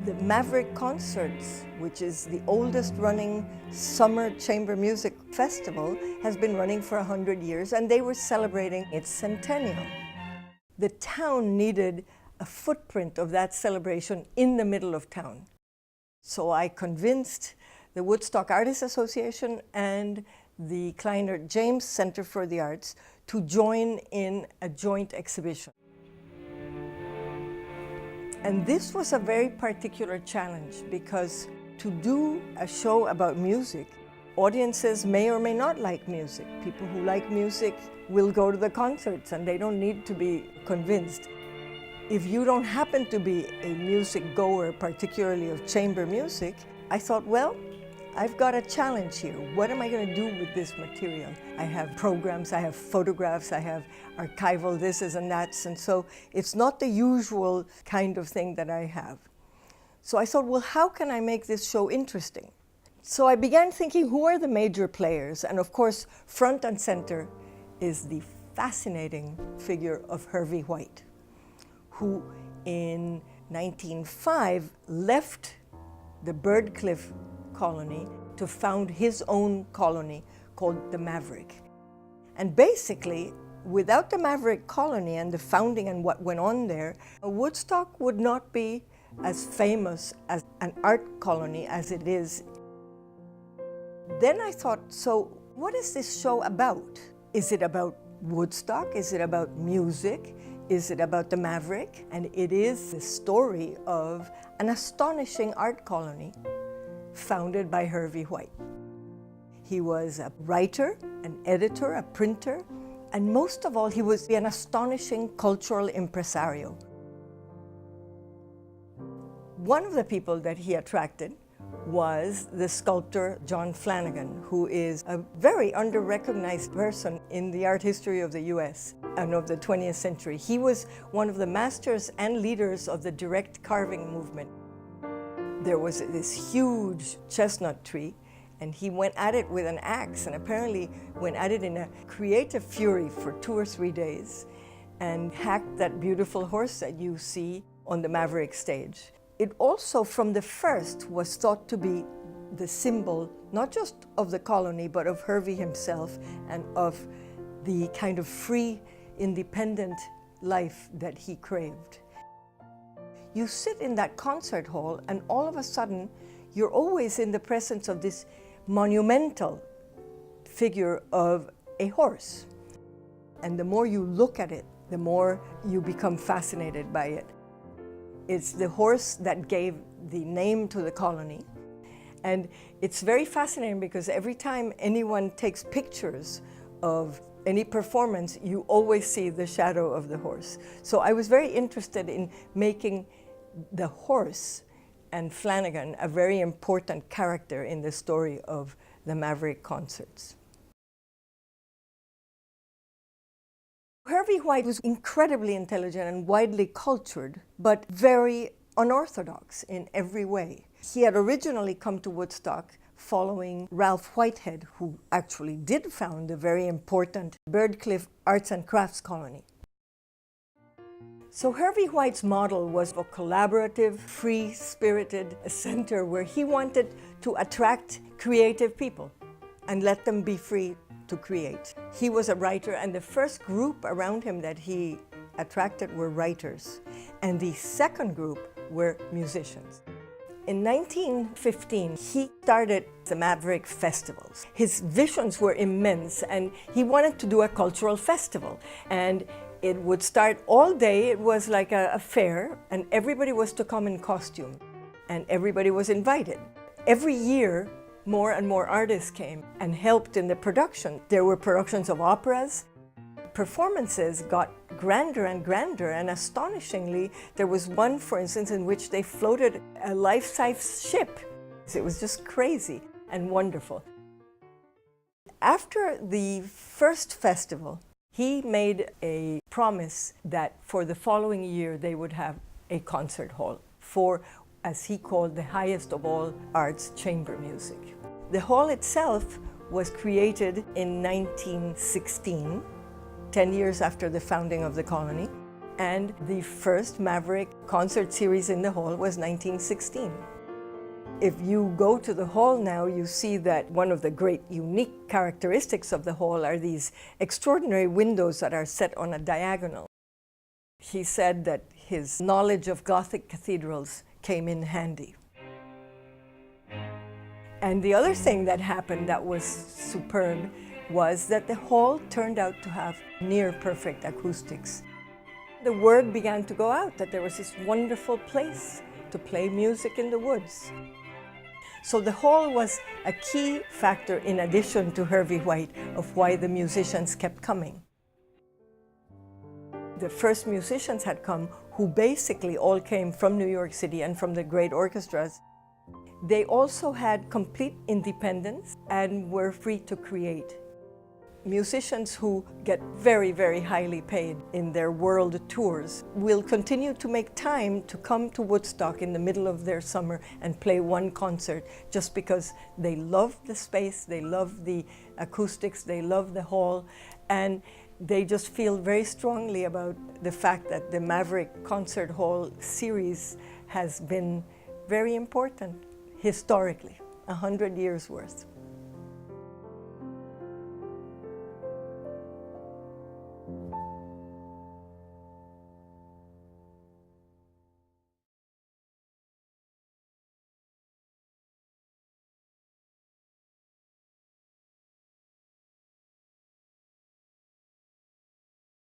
The Maverick Concerts, which is the oldest running summer chamber music festival, has been running for 100 years, and they were celebrating its centennial. The town needed a footprint of that celebration in the middle of town. So I convinced the Woodstock Artists Association and the Kleiner James Center for the Arts to join in a joint exhibition. And this was a very particular challenge because to do a show about music, audiences may or may not like music. People who like music will go to the concerts and they don't need to be convinced. If you don't happen to be a music goer, particularly of chamber music, I thought, well, I've got a challenge here. What am I going to do with this material? I have programs, I have photographs, I have archival thises and that's, and so it's not the usual kind of thing that I have. So I thought, well, how can I make this show interesting? So I began thinking, who are the major players? And of course, front and center is the fascinating figure of Hervey White, who in 1905 left the Birdcliff colony to found his own colony called the Maverick. And basically, without the Maverick colony and the founding and what went on there, Woodstock would not be as famous as an art colony as it is. Then I thought, so what is this show about? Is it about Woodstock? Is it about music? Is it about the Maverick? And it is the story of an astonishing art colony founded by Hervey White. He was a writer, an editor, a printer, and most of all, he was an astonishing cultural impresario. One of the people that he attracted was the sculptor John Flanagan, who is a very under-recognized person in the art history of the US and of the 20th century. He was one of the masters and leaders of the direct carving movement. There was this huge chestnut tree, and he went at it with an axe, and apparently went at it in a creative fury for 2 or 3 days, and hacked that beautiful horse that you see on the Maverick stage. It also, from the first, was thought to be the symbol, not just of the colony, but of Hervey himself, and of the kind of free, independent life that he craved. You sit in that concert hall, and all of a sudden, you're always in the presence of this monumental figure of a horse. And the more you look at it, the more you become fascinated by it. It's the horse that gave the name to the colony. And it's very fascinating because every time anyone takes pictures of any performance, you always see the shadow of the horse. So I was very interested in making the horse and Flanagan a very important character in the story of the Maverick Concerts. Hervey White was incredibly intelligent and widely cultured, but very unorthodox in every way. He had originally come to Woodstock following Ralph Whitehead, who actually did found the very important Birdcliff Arts and Crafts Colony. So Hervey White's model was a collaborative, free-spirited center where he wanted to attract creative people and let them be free to create. He was a writer, and the first group around him that he attracted were writers, and the second group were musicians. In 1915, he started the Maverick Festivals. His visions were immense, and he wanted to do a cultural festival. And it would start all day. It was like a fair, and everybody was to come in costume, and everybody was invited. Every year, more and more artists came and helped in the production. There were productions of operas. Performances got grander and grander, and astonishingly, there was one, for instance, in which they floated a life-size ship. It was just crazy and wonderful. After the first festival, he made a promise that for the following year they would have a concert hall for, as he called, the highest of all arts, chamber music. The hall itself was created in 1916, 10 years after the founding of the colony. And the first Maverick concert series in the hall was 1916. If you go to the hall now, you see that one of the great unique characteristics of the hall are these extraordinary windows that are set on a diagonal. He said that his knowledge of Gothic cathedrals came in handy. And the other thing that happened that was superb was that the hall turned out to have near perfect acoustics. The word began to go out that there was this wonderful place to play music in the woods. So the hall was a key factor in addition to Hervey White of why the musicians kept coming. The first musicians had come who basically all came from New York City and from the great orchestras. They also had complete independence and were free to create. Musicians who get very, very highly paid in their world tours will continue to make time to come to Woodstock in the middle of their summer and play one concert just because they love the space, they love the acoustics, they love the hall, and they just feel very strongly about the fact that the Maverick Concert Hall series has been very important historically, 100 years worth.